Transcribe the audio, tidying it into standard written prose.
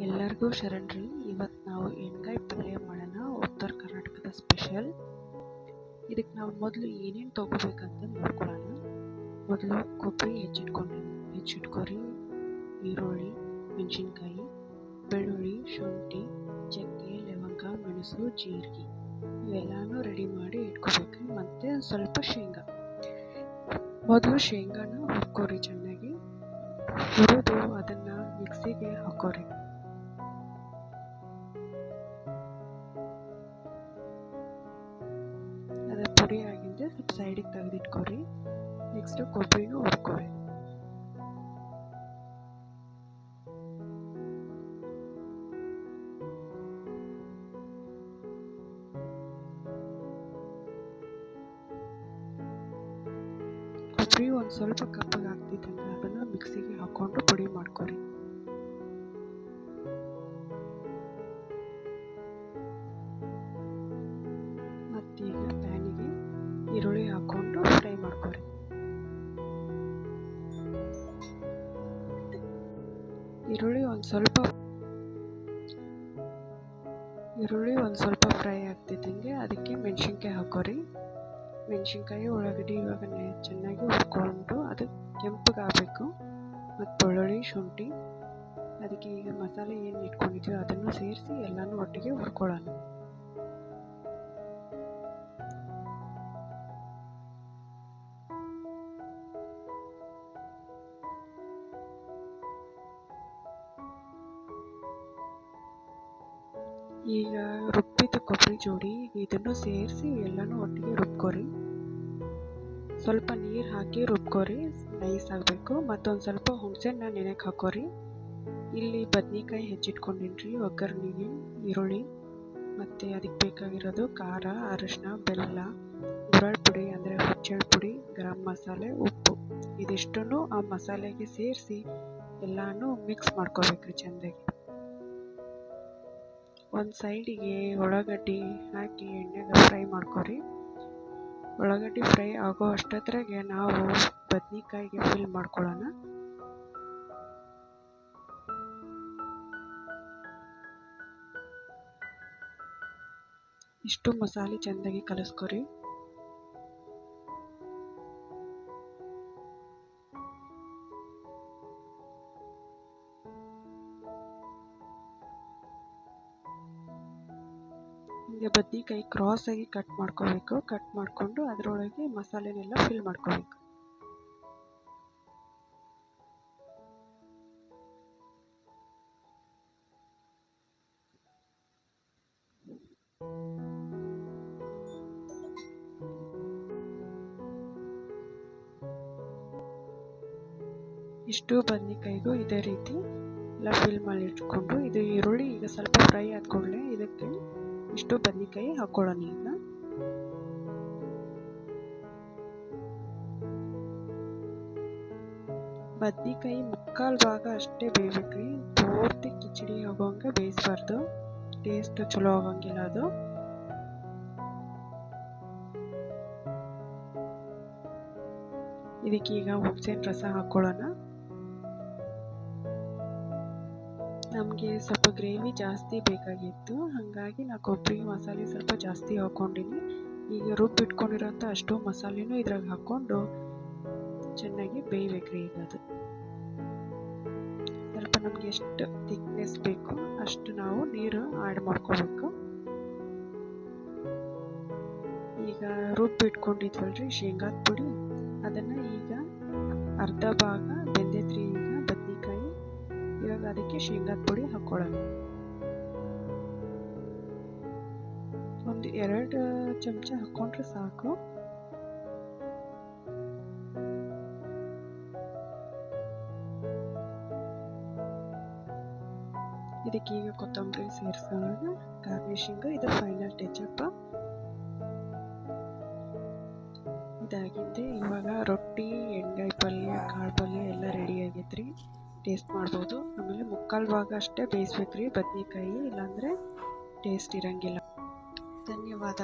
ಎಲ್ಲರಿಗೂ ಶರಣ್ರಿ. ಇವತ್ತು ನಾವು ಎಣ್ಗಾಯಿ ಪಲ್ಯ ಮಾಡೋಣ, ಉತ್ತರ ಕರ್ನಾಟಕದ ಸ್ಪೆಷಲ್. ಇದಕ್ಕೆ ನಾವು ಮೊದಲು ಏನೇನು ತೊಗೋಬೇಕಂತ ನೋಡ್ಕೊಳ್ಳೋಣ. ಮೊದಲು ಕೊಬ್ಬರಿ ಹೆಚ್ಚಿಟ್ಕೊರಿ, ಈರುಳ್ಳಿ, ಮೆಣಸಿನ್ಕಾಯಿ, ಬೆಳ್ಳುಳ್ಳಿ, ಶುಂಠಿ, ಚಕ್ಕೆ, ಲವಂಗ, ಮೆಣಸು, ಜೀರಿಗೆ ಇವೆಲ್ಲನೂ ರೆಡಿ ಮಾಡಿ ಇಟ್ಕೋಬೇಕ್ರಿ. ಮತ್ತು ಸ್ವಲ್ಪ ಶೇಂಗಾ. ಮೊದಲು ಶೇಂಗಾನ ಹುರ್ಕೋರಿ, ಚೆನ್ನಾಗಿ ಹುರಿದು ಅದನ್ನು ಮಿಕ್ಸಿಗೆ ಹಾಕೋರಿ. ಅದು ಪುಡಿ ಆಗಿದ್ದೆ ಸ್ವಲ್ಪ ಸೈಡಿಗೆ ತೆಗೆದಿಟ್ಕೊರಿ. ನೆಕ್ಸ್ಟು ಕೊಬ್ಬರಿನೂ ಹುರ್ಕೊರಿ. ಕೊಬ್ಬರಿ ಒಂದು ಸ್ವಲ್ಪ ಕಪ್ಪಿಗೆ ಆಗ್ತಿದ್ದಂಗೆ ಅದನ್ನು ಮಿಕ್ಸಿಗೆ ಹಾಕ್ಕೊಂಡು ಪುಡಿ ಮಾಡ್ಕೊರಿ. ಮತ್ತೀಗ ಪ್ಯಾನಿಗೆ ಈರುಳ್ಳಿ ಹಾಕ್ಕೊಂಡು ಫ್ರೈ ಮಾಡ್ಕೊರಿ. ಈರುಳ್ಳಿ ಒಂದು ಸ್ವಲ್ಪ ಫ್ರೈ ಆಗ್ತಿದ್ದಂಗೆ ಅದಕ್ಕೆ ಮೆಣಸಿನ್ಕಾಯಿ ಹಾಕೋರಿ. ಮೆಣಸಿನ್ಕಾಯಿ, ಉಳ್ಳಾಗಡ್ಡಿ ಇವಾಗ ಚೆನ್ನಾಗಿ ಹುರ್ಕೊಂಡು ಅದು ಕೆಂಪಗಾಗಬೇಕು. ಮತ್ತು ಬೆಳ್ಳುಳ್ಳಿ, ಶುಂಠಿ, ಅದಕ್ಕೆ ಈಗ ಮಸಾಲೆ ಏನು ಇಟ್ಕೊಂಡಿದ್ದೀವಿ ಅದನ್ನು ಸೇರಿಸಿ ಎಲ್ಲನೂ ಒಟ್ಟಿಗೆ ಹುರ್ಕೊಳ್ಳೋಣ. ಈಗ ರುಬ್ಬಿದ ಕೊಬ್ಬರಿ ಜೋಡಿ ಇದನ್ನು ಸೇರಿಸಿ ಎಲ್ಲನೂ ಒಟ್ಟಿಗೆ ರುಬ್ಕೊರಿ. ಸ್ವಲ್ಪ ನೀರು ಹಾಕಿ ರುಬ್ಕೊರಿ, ನೈಸ್ ಆಗಬೇಕು. ಮತ್ತೊಂದು ಸ್ವಲ್ಪ ಹುಣಸೆಹಣ್ಣ ನೆನೆಗೆ ಹಾಕೋರಿ. ಇಲ್ಲಿ ಬದ್ನಿಕಾಯಿ ಹೆಚ್ಚಿಟ್ಕೊಂಡಿನ್ರಿ ಒಗ್ಗರಣೆಗೆ, ಈರುಳ್ಳಿ, ಮತ್ತು ಅದಕ್ಕೆ ಬೇಕಾಗಿರೋದು ಖಾರ, ಅರಿಶಿನ, ಬೆಲ್ಲ, ಗುರಳ್ ಪುಡಿ ಅಂದರೆ ಹುಚ್ಚೆಳ್ ಪುಡಿ, ಗರಂ ಮಸಾಲೆ, ಉಪ್ಪು ಇದಿಷ್ಟನ್ನು ಆ ಮಸಾಲೆಗೆ ಸೇರಿಸಿ ಎಲ್ಲನೂ ಮಿಕ್ಸ್ ಮಾಡ್ಕೋಬೇಕ್ರಿ ಚೆಂದಾಗಿ. ಒಂದು ಸೈಡಿಗೆ ಉಳ್ಳಾಗಡ್ಡಿ ಹಾಕಿ ಎಣ್ಣೆಗೆ ಫ್ರೈ ಮಾಡ್ಕೊರಿ. ಉಳ್ಳಾಗಡ್ಡಿ ಫ್ರೈ ಆಗೋ ಅಷ್ಟೊತ್ತರಾಗೆ ನಾವು ಬದ್ನಿಕಾಯಿಗೆ ಫಿಲ್ ಮಾಡ್ಕೊಳ್ಳೋಣ. ಇಷ್ಟು ಮಸಾಲೆ ಚೆಂದಾಗಿ ಕಲಿಸ್ಕೊರಿ. ಈಗ ಬದ್ನಿಕಾಯಿ ಕ್ರಾಸ್ ಆಗಿ ಕಟ್ ಮಾಡ್ಕೋಬೇಕು. ಕಟ್ ಮಾಡಿಕೊಂಡು ಅದರೊಳಗೆ ಮಸಾಲೆನೆಲ್ಲ ಫಿಲ್ ಮಾಡ್ಕೋಬೇಕು. ಇಷ್ಟು ಬದ್ನಿಕಾಯಿಗೂ ಇದೇ ರೀತಿ ಎಲ್ಲ ಫಿಲ್ ಮಾಡಿ ಇಟ್ಕೊಂಡು, ಇದು ಈರುಳ್ಳಿ ಈಗ ಸ್ವಲ್ಪ ಫ್ರೈ ಆದ್ಕೊಳ್ಳೆ ಇದಕ್ಕೆ ಇಷ್ಟು ಬದ್ನಿಕಾಯಿ ಹಾಕೊಳ್ಳೋಣ. ಈಗ ಬದ್ನಿಕಾಯಿ ಮುಕ್ಕಾಲು ಭಾಗ ಅಷ್ಟೇ ಬೇಯಬೇಕ್ರಿ, ಪೂರ್ತಿ ಕಿಚಡಿ ಆಗೋಂಗೆ ಬೇಯಿಸಬಾರ್ದು, ಟೇಸ್ಟ್ ಚಲೋ ಆಗೋಂಗಿಲ್ಲ ಅದು. ಇದಕ್ಕೀಗ ಹುಣಸೆಹಣ್ಣು ರಸ ಹಾಕೊಳ್ಳೋಣ. ನಮಗೆ ಸ್ವಲ್ಪ ಗ್ರೇವಿ ಜಾಸ್ತಿ ಬೇಕಾಗಿತ್ತು, ಹಾಗಾಗಿ ನಾ ಕೊಬ್ಬರಿ ಮಸಾಲೆ ಸ್ವಲ್ಪ ಜಾಸ್ತಿ ಹಾಕ್ಕೊಂಡಿನಿ. ಈಗ ರುಬ್ಬಿಟ್ಕೊಂಡಿರೋಂಥ ಅಷ್ಟು ಮಸಾಲೆನೂ ಇದ್ರಾಗ ಹಾಕ್ಕೊಂಡು ಚೆನ್ನಾಗಿ ಬೇಯಬೇಕ್ರಿ. ಈಗ ಅದು ಸ್ವಲ್ಪ ನಮಗೆ ಎಷ್ಟು ಥಿಕ್ನೆಸ್ ಬೇಕು ಅಷ್ಟು ನಾವು ನೀರು ಆ್ಯಡ್ ಮಾಡ್ಕೋಬೇಕು. ಈಗ ರುಬ್ಬಿಟ್ಕೊಂಡಿದ್ವಲ್ರಿ ಶೇಂಗಾದ ಪುಡಿ, ಅದನ್ನು ಈಗ ಅರ್ಧ ಭಾಗ ಬೆಂದೈತ್ರಿ ಈಗ ಬದ್ನಿಕಾಯಿ. ಇವಾಗ ಅದಕ್ಕೆ ಶೇಂಗಾದ ಪುಡಿ ಹಾಕೊಳ್ಳೋಣ. ಒಂದು 2 ಚಮಚ ಹಾಕ್ಕೊಂಡ್ರೆ ಸಾಕು. ಇದಕ್ಕೀಗ ಕೊತ್ತಂಬರಿ ಸೇರಿಸೋಣ, ಗಾರ್ನಿಶಿಂಗ್. ಇದು ಫೈನಲ್ ಟಚಪ್. ಇದಾಗಿದ್ದೆ. ಇವಾಗ ರೊಟ್ಟಿ, ಎಣ್ಗಾಯಿ ಪಲ್ಯ, ಕಾಳು ಪಲ್ಯ ಎಲ್ಲ ರೆಡಿ ಆಗೈತ್ರಿ. ಟೇಸ್ಟ್ ಮಾಡ್ಬೋದು. ಆಮೇಲೆ ಮುಕ್ಕಾಲು ಭಾಗ ಅಷ್ಟೇ ಬೇಯಿಸ್ಬೇಕ್ರಿ ಬದ್ನಿಕಾಯಿ, ಇಲ್ಲಾಂದರೆ ಟೇಸ್ಟ್ ಇರಂಗಿಲ್ಲ. ಧನ್ಯವಾದ.